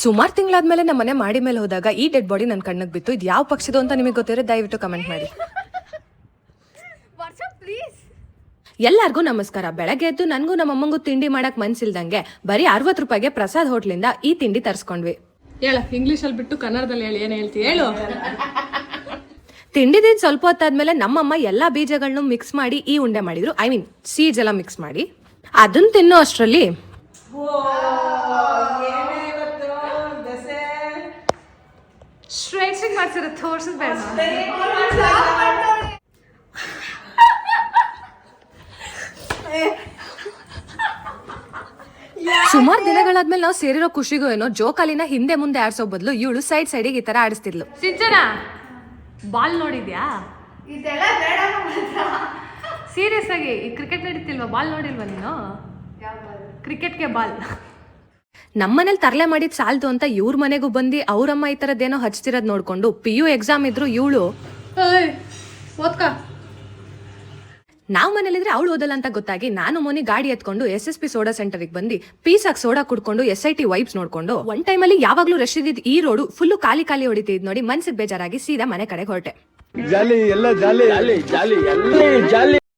ಸುಮಾರು ತಿಂಗಳಾದ್ಮೇಲೆ ನಮ್ಮ ಮನೆ ಮಾಡಿ ಮೇಲೆ ಹೋದಾಗ ಈ ಡೆಡ್ ಬಾಡಿ ನನ್ನ ಕಣ್ಣಿಗೆ ಬಿತ್ತು. ಇದು ಯಾವ ಪಕ್ಷಿದು ಅಂತ ನಿಮಗೆ ಗೊತ್ತಿರೋ ದಯವಿಟ್ಟು ಕಮೆಂಟ್ ಮಾಡಿ. ಎಲ್ಲರಿಗೂ ನಮಸ್ಕಾರ. ಬೆಳಗ್ಗೆ ಎದ್ದು ನನಗೂ ನಮ್ಮ ಅಮ್ಮಂಗೂ ತಿಂಡಿ ಮಾಡಕ್ ಮನ್ಸಿಲ್ದಂಗೆ ಬರೀ 60 ರೂಪಾಯಿಗೆ ಪ್ರಸಾದ್ ಹೋಟ್ಲಿಂದ ಈ ತಿಂಡಿ ತರಿಸ್ಕೊಂಡ್ವಿ. ಹೇಳ, ಇಂಗ್ಲಿಷಲ್ಲಿ ಬಿಟ್ಟು ಕನ್ನಡದಲ್ಲಿ ಹೇಳಿ, ಏನ್ ಹೇಳ್ತಿ ಹೇಳು. ತಿಂಡಿದಿಂದ ಸ್ವಲ್ಪ ಹೊತ್ತಾದ್ಮೇಲೆ ನಮ್ಮಮ್ಮ ಎಲ್ಲಾ ಬೀಜಗಳನ್ನು ಮಿಕ್ಸ್ ಮಾಡಿ ಈ ಉಂಡೆ ಮಾಡಿದ್ರು. ಐ ಮೀನ್ ಸೀಡ್ಸ್ ಎಲ್ಲ ಮಿಕ್ಸ್ ಮಾಡಿ ಅದನ್ನ ತಿನ್ನೋ ಅಷ್ಟರಲ್ಲಿ ಸ್ಟ್ರೈಚಿಂಗ್ ಮಾಡ್ಸಿರೋ ತೋರ್ಸದ್ ಬೇಡ. ಸುಮಾರು ದಿನಗಳಾದ್ಮೇಲೆ ನಾವು ಸೇರಿರೋ ಖುಷಿಗೂ ಏನೋ ಜೋಕಾಲಿನ ಹಿಂದೆ ಮುಂದೆ ಆಡ್ಸೋ ಬದಲು ಇವಳು ಸೈಡಿಗೆ ಈ ತರ ಆಡಿಸ್ತಿದ್ಲು. ಸಿಂಚನ, ಬಾಲ್ ನೋಡಿದ್ಯಾ? ಸೀರಿಯಸ್ ಆಗಿ ಈ ಕ್ರಿಕೆಟ್ ನಡೀತಿಲ್ವಾ? ಬಾಲ್ ನೋಡಿಲ್ವಾ ನೀನು? ಕ್ರಿಕೆಟ್ಗೆ ಬಾಲ್. ನಮ್ಮನೇಲಿ ತರಲೆ ಮಾಡಿದ್ ಸಾಲ್ದು ಅಂತ ಇವ್ರ ಮನೆಗೂ ಬಂದು ಅವ್ರಮ್ಮ ಈ ತರದ್ದೇನೋ ಹಚ್ತಿರೋದ್ ನೋಡ್ಕೊಂಡು PU ಎಕ್ಸಾಮ್ ಇದ್ರು ಇವಳು ಓದ್ಕ. ನಾವ್ ಮನೇಲಿದ್ರೆ ಅವಳು ಓದಲ್ಲ ಅಂತ ಗೊತ್ತಾಗಿ ನಾನು ಮೋನಿ ಗಾಡಿ ಎತ್ಕೊಂಡು SSP ಸೋಡಾ ಸೆಂಟರ್ಗೆ ಬಂದು ಪೀಸಾಗಿ ಸೋಡಾ ಕುಡ್ಕೊಂಡು SIT ವೈಬ್ಸ್ ನೋಡ್ಕೊಂಡು ಒನ್ ಟೈಮಲ್ಲಿ ಯಾವಾಗ್ಲೂ ರಶ್ ಇದ್ದಿದ್ ಈ ರೋಡು ಫುಲ್ಲು ಖಾಲಿ ಹೊಡಿತಿದ್ ನೋಡಿ ಮನ್ಸಿಗೆ ಬೇಜಾರಾಗಿ ಸೀದಾ ಮನೆ ಕಡೆಗೆ ಹೊರಟೆ.